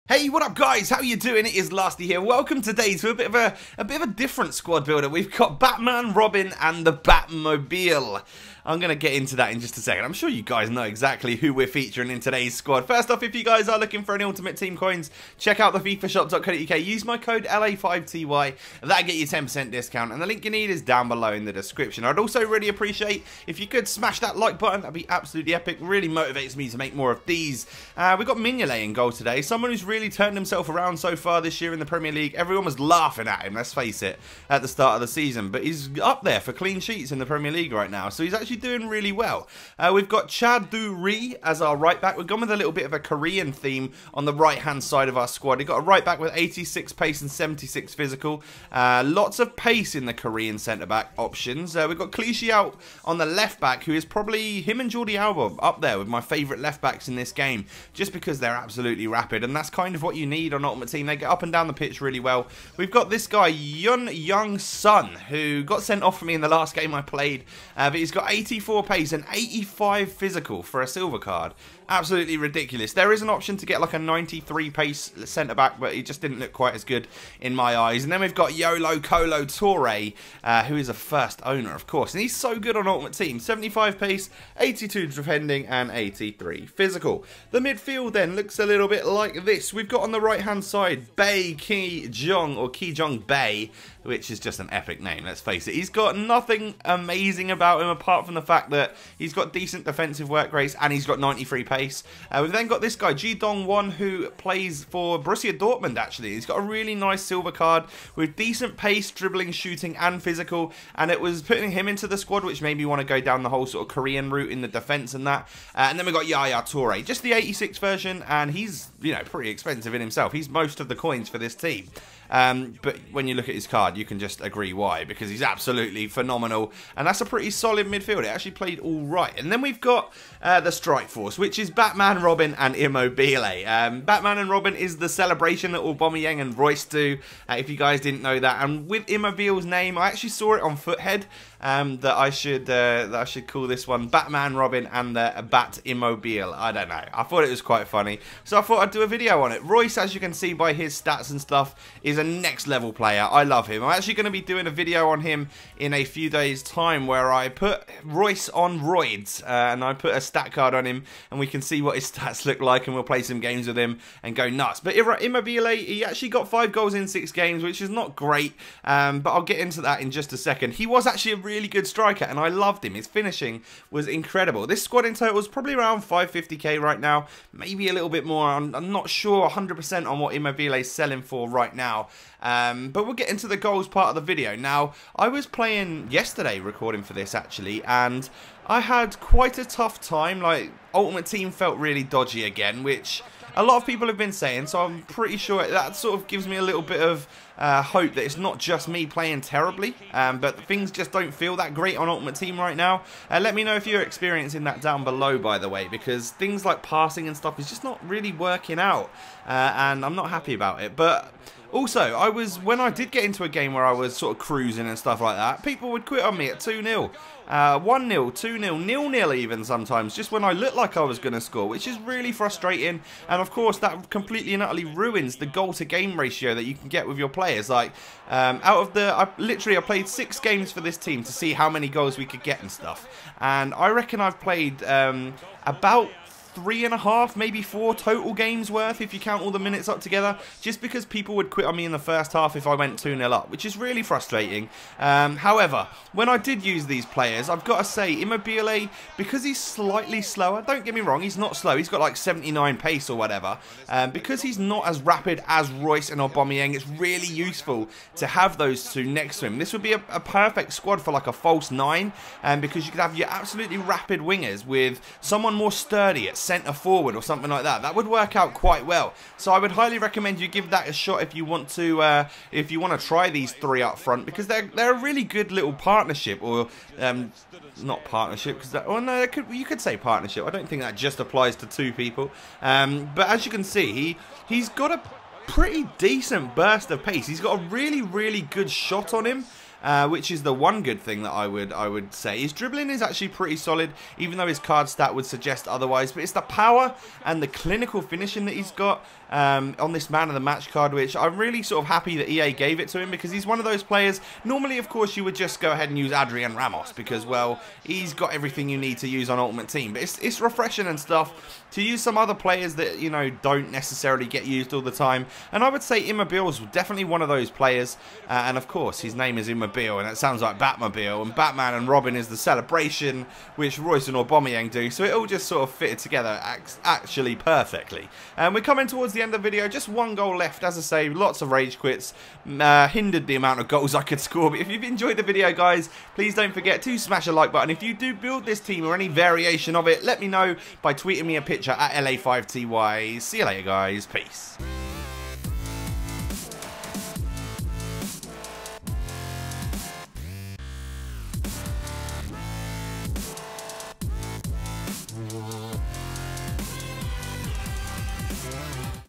Hey, what up guys? How you doing? It is Lasty here. Welcome today to a bit of a different squad builder. We've got Batman, Robin and the Batmobile. I'm going to get into that in just a second. I'm sure you guys know exactly who we're featuring in today's squad. First off, if you guys are looking for any Ultimate Team coins, check out the FIFAshop.co.uk. Use my code LA5TY. That'll get you 10% discount. And the link you need is down below in the description. I'd also really appreciate if you could smash that like button. That'd be absolutely epic. Really motivates me to make more of these. We've got Mignolet in goal today. Someone who's really turned himself around so far this year in the Premier League. Everyone was laughing at him, let's face it, at the start of the season. But he's up there for clean sheets in the Premier League right now. So he's actually doing really well. We've got Chad-Du-Ri as our right back. We've gone with a little bit of a Korean theme on the right hand side of our squad. We've got a right back with 86 pace and 76 physical. Lots of pace in the Korean centre back options. We've got Clichy out on the left back, who is probably him and Jordi Alba up there with my favourite left backs in this game, just because they're absolutely rapid, and that's kind of what you need on Ultimate Team. They get up and down the pitch really well. We've got this guy Yun Young Sun, who got sent off for me in the last game I played, but he's got 84 pace and 85 physical for a silver card. Absolutely ridiculous. There is an option to get like a 93 pace centre back, but he just didn't look quite as good in my eyes. And then we've got Yolo Colo Torre, who is a first owner, of course, and he's so good on Ultimate Team. 75 pace, 82 defending, and 83 physical. The midfield then looks a little bit like this. We've got on the right hand side Bae Ki Jong, or Ki Jong Bae, which is just an epic name, let's face it. He's got nothing amazing about him apart from the fact that he's got decent defensive work rates and he's got 93 pace. We've then got this guy, Ji Dong Won, who plays for Borussia Dortmund, actually. He's got a really nice silver card with decent pace, dribbling, shooting, and physical, and it was putting him into the squad, which made me want to go down the whole sort of Korean route in the defense and that. And then we've got Yaya Toure, just the 86 version, and he's, you know, pretty expensive in himself. He's most of the coins for this team. But when you look at his card, you can just agree why, because he's absolutely phenomenal, and that's a pretty solid midfield. It actually played all right. And then we've got the Strike Force, which is Batman, Robin, and Immobile. Batman and Robin is the celebration that Aubameyang and Royce do, if you guys didn't know that. And with Immobile's name, I actually saw it on Foothead, that I should call this one Batman, Robin, and the Bat Immobile. I don't know. I thought it was quite funny, so I thought I'd do a video on it. Royce, as you can see by his stats and stuff, is a next level player. I love him. I'm actually going to be doing a video on him in a few days time where I put Royce on roids, and I put a stat card on him and we can see what his stats look like, and we'll play some games with him and go nuts. But Immobile, he actually got 5 goals in 6 games, which is not great, but I'll get into that in just a second. He was actually a really good striker and I loved him. His finishing was incredible. This squad in total is probably around 550k right now, maybe a little bit more. I'm not sure 100% on what Immobile is selling for right now. But we'll get into the goals part of the video. Now, I was playing yesterday, recording for this actually, and I had quite a tough time. Like, Ultimate Team felt really dodgy again, which a lot of people have been saying, so I'm pretty sure that sort of gives me a little bit of hope that it's not just me playing terribly, but things just don't feel that great on Ultimate Team right now. Let me know if you're experiencing that down below, by the way, because things like passing and stuff is just not really working out, and I'm not happy about it. But also, when I did get into a game where I was sort of cruising and stuff like that, people would quit on me at 2-0, 1-0, 2-0, 0-0 even sometimes, just when I looked like I was going to score, which is really frustrating. And of course, that completely and utterly ruins the goal to game ratio that you can get with your players. Like, I played 6 games for this team to see how many goals we could get and stuff. And I reckon I've played about 3.5, maybe 4 total games worth if you count all the minutes up together, just because people would quit on me in the first half if I went 2-0 up, which is really frustrating. However, when I did use these players, I've got to say, Immobile, because he's slightly slower, don't get me wrong, he's not slow, he's got like 79 pace or whatever, because he's not as rapid as Royce and Aubameyang, it's really useful to have those two next to him. This would be a perfect squad for like a false 9, because you could have your absolutely rapid wingers with someone more sturdy at centre forward or something like that. That would work out quite well. So I would highly recommend you give that a shot if you want to try these 3 up front, because they're a really good little partnership, or not partnership, because you could say partnership. I don't think that just applies to 2 people. But as you can see, he's got a pretty decent burst of pace. He's got a really good shot on him. which is the one good thing that I would say. His dribbling is actually pretty solid, even though his card stat would suggest otherwise. But it's the power and the clinical finishing that he's got on this man of the match card, which I'm really sort of happy that EA gave it to him, because he's one of those players. Normally, of course, you would just go ahead and use Adrian Ramos because, well, he's got everything you need to use on Ultimate Team. But it's refreshing and stuff to use some other players that, you know, don't necessarily get used all the time. And I would say Immobile is definitely one of those players. And of course, his name is Immobile, and it sounds like Batmobile. And Batman and Robin is the celebration, which Royce and Aubameyang do. So it all just sort of fitted together actually perfectly. And we're coming towards the end of the video. Just one goal left. As I say, lots of rage quits. Hindered the amount of goals I could score. But if you've enjoyed the video, guys, please don't forget to smash a like button. If you do build this team or any variation of it, let me know by tweeting me a picture at LA5TY. See you later, guys. Peace.